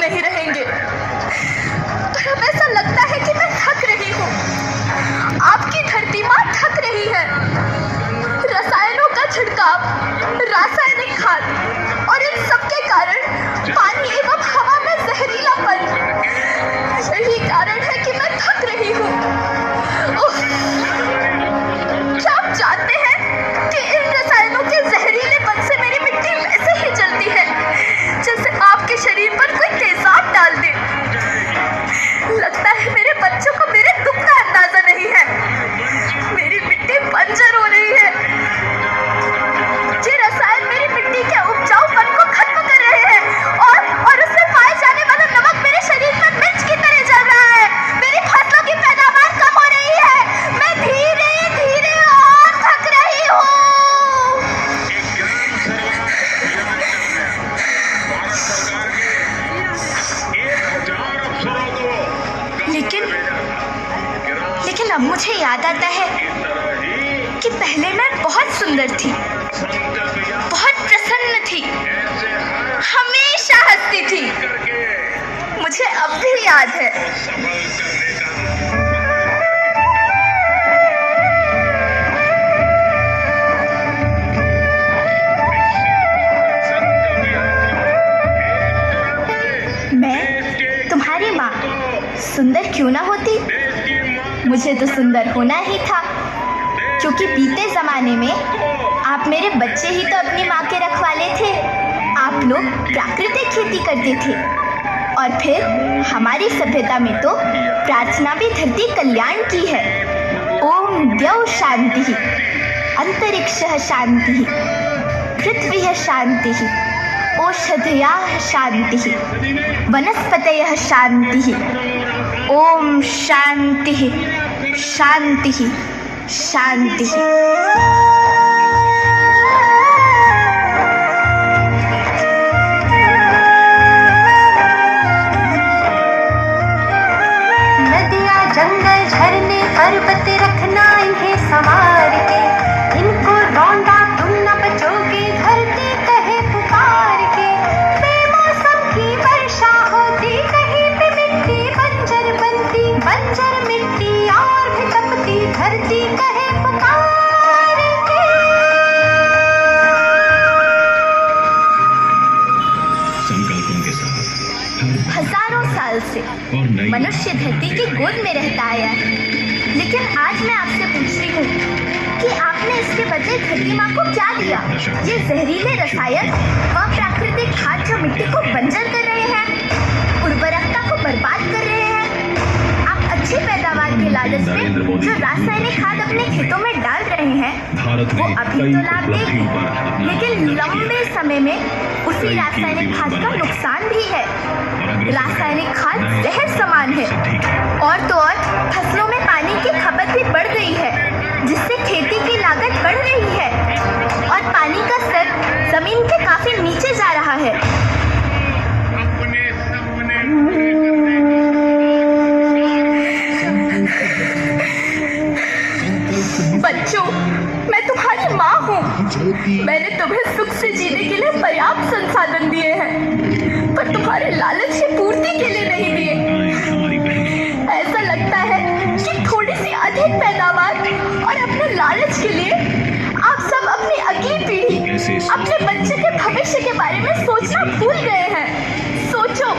नहीं रहेंगे। पर अब ऐसा लगता है कि मैं थक रही हूँ। आपकी धरती माँ थक रही है। रसायनों का छिड़काव, रासायनिक खाद और इन सब के कारण पानी एवं हवा में जहरीलापन, यही कारण है कि मैं थक रही हूँ। क्या आप जानते हैं कि इन रसायनों के जहरीलेपन से मेरी मिट्टी वैसे ही जलती है जैसे आपके शरीर पर कोई तेजाब डाल दे। लगता है मेरे बच्चों को मेरे दुख का अंदाजा नहीं है। मेरी मिट्टी बंजर हो रही है। ये रसायन मेरी मिट्टी के उपजाऊपन को खत्म कर रहे हैं और उसमें पाए जाने वाला नमक मेरे शरीर पर मिर्च की तरह जल रहा है। मेरी फसलों की पैदावार कम हो रही है। मैं धीरे धीरे और थक रही हूँ। लेकिन अब मुझे याद आता है कि पहले मैं बहुत सुंदर थी, बहुत प्रसन्न थी, हमेशा हंसती थी। मुझे अब भी याद है। मैं तुम्हारी माँ सुंदर क्यों ना होती? मुझे तो सुंदर होना ही था, क्योंकि बीते ज़माने में आप मेरे बच्चे ही तो अपनी माँ के रखवाले थे। आप लोग प्राकृतिक खेती करते थे और फिर हमारी सभ्यता में तो प्रार्थना भी धरती कल्याण की है। ओम द्यौ शांति, अंतरिक्षः शांति, पृथ्वी शांति, औषधयः शांति, वनस्पतयः शांति। ओम शांति शांति शांति। नदियाँ, जंगल, झरने, पर्वत रखना इन्हें संवार के। इनको रौंदा तुम न बचोगे, धरती कहे पुकार के। बेमौसम की वर्षा होती, कहीं पे मिट्टी बंजर बनती। बंजर मिट्टी और भी तपती, धरती कहे पुकार के। संकल्पों के साथ हजारों साल से मनुष्य धरती की गोद में रहता आया है। लेकिन आज मैं आपसे पूछ रही हूँ कि आपने इसके बदले धरती माँ को क्या दिया? ये जहरीले रसायन व प्राकृतिक खाद जो मिट्टी को बंजर कर रहे हैं, उर्वरकता को बर्बाद कर रहे हैं। आप अच्छी पैदावार के लालच में जो रासायनिक खाद अपने खेतों में डाल रहे हैं, वो अभी तो लाभ देगी, लेकिन लंबे समय में उसी रासायनिक खाद का नुकसान भी है। रासायनिक खाद जहर समान है। और तो और फसलों में पानी की खपत भी बढ़ गई है, जिससे खेती की लागत बढ़ रही है और पानी का स्तर जमीन के काफी नीचे जा रहा है। बच्चों, मैं तुम्हारी माँ हूँ। मैंने तुम्हें सुख से जीने के लिए पर्याप्त संसाधन दिए हैं, पर तुम्हारे लालच की पूर्ति के लिए नहीं दिए। ऐसा लगता है कि थोड़ी सी अधिक पैदावार और अपने लालच के लिए आप सब अपनी अगली पीढ़ी, अपने बच्चे के भविष्य के बारे में सोचना भूल गए हैं। सोचो,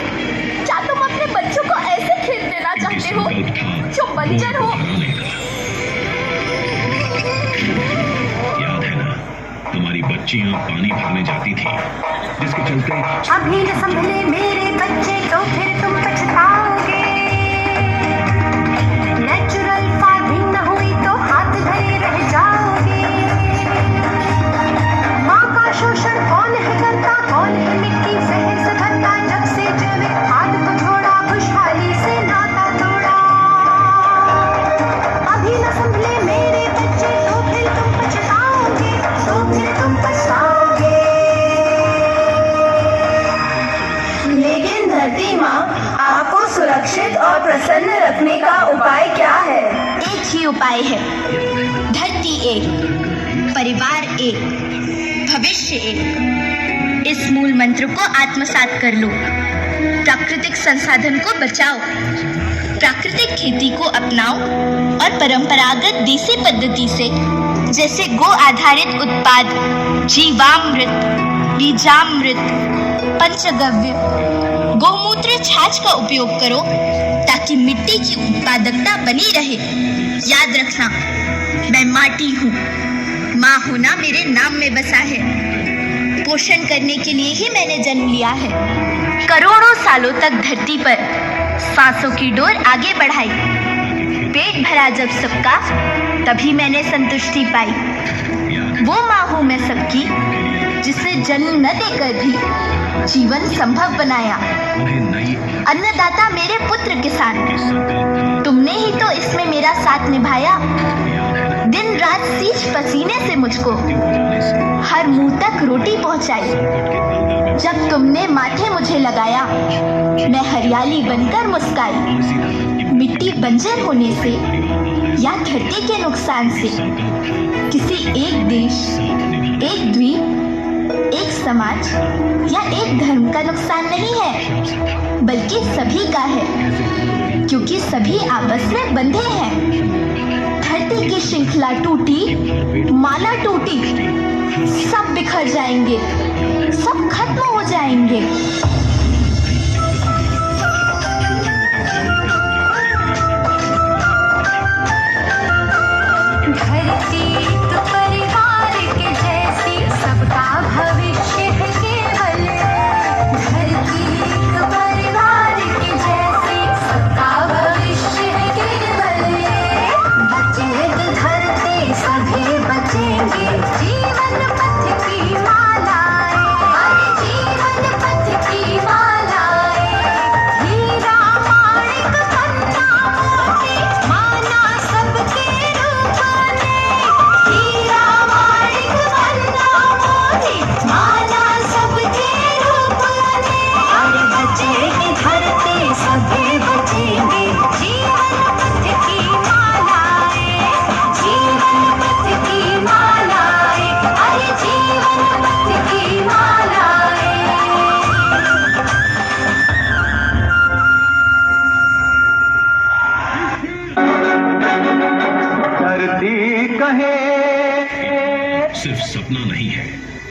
क्या तुम अपने बच्चों को ऐसे खेत देना चाहते हो जो बंजर हो? याद है ना, हमारी बच्चियां पानी भरने जाती थी, जिसके चलते अभी न संभले मेरे बच्चे तो फिर तुम पछताओगे। नेचुरल फार्मिंग न हुई तो हाथ धरे रह जाओगे। माँ का शोषण कौन है करता, कौन है मिट्टी जहर से भरता। जब से जैविक खाद को छोड़ा, खुशहाली से नाता तोड़ा। अभी न संभले मेरे बच्चे तो फिर तुम पछताओगे, तो फिर तुम पछताओगे। लेकिन धरती माँ आपको सुरक्षित और प्रसन्न रखने का उपाय क्या है? एक ही उपाय है। धरती एक, परिवार एक, भविष्य एक। इस मूल मंत्र को आत्मसात कर लो। प्राकृतिक संसाधन को बचाओ, प्राकृतिक खेती को अपनाओ और परंपरागत देसी पद्धति से जैसे गो आधारित उत्पाद, जीवामृत, बीजामृत, पंचगव्य, गौमूत्र छाछ का उपयोग करो ताकि मिट्टी की उत्पादकता बनी रहे। याद रखना, मैं माटी हूँ, माँ होना मेरे नाम में बसा है। पोषण करने के लिए ही मैंने जन्म लिया है। करोड़ों सालों तक धरती पर सांसों की डोर आगे बढ़ाई। पेट भरा जब सबका, तभी मैंने संतुष्टि पाई। वो माँ हूँ मैं सबकी, जिसे जन्म न देकर भी जीवन संभव बनाया। अन्नदाता मेरे पुत्र किसान, तुमने ही तो इसमें मेरा साथ निभाया। दिन रात सींच पसीने से मुझको हर मुंह तक रोटी पहुंचाई। जब तुमने माथे मुझे लगाया, मैं हरियाली बनकर मुस्काई। मिट्टी बंजर होने से या धरती के नुकसान से किसी एक देश, एक द्वीप, एक समाज या एक धर्म का नुकसान नहीं है, बल्कि सभी का है, क्योंकि सभी आपस में बंधे हैं। धरती की श्रृंखला टूटी, माला टूटी, सब बिखर जाएंगे, सब खत्म हो जाएंगे। धरती तो परिवार के जैसी, सबका भविष्य है केवल। धरती तो परिवार के जैसी, सबका भविष्य है केवल। बचेगी धरती, सभी बचेंगे। जीवन पथ की मालाएं, अरे जीवन पथ की मालाएं। हीरा माणिक पन्ना मोती, माना सबके रूप ने। हीरा माणिक पन्ना मोती, माना सबके रूप ने। अरे बचेगी धरती, सभी बचेंगे। जीवन पथ की मालाएं, जीवन पथ की मालाएं, अरे जीवन पथ की मालाएं। धरती कहे सिर्फ सपना नहीं है,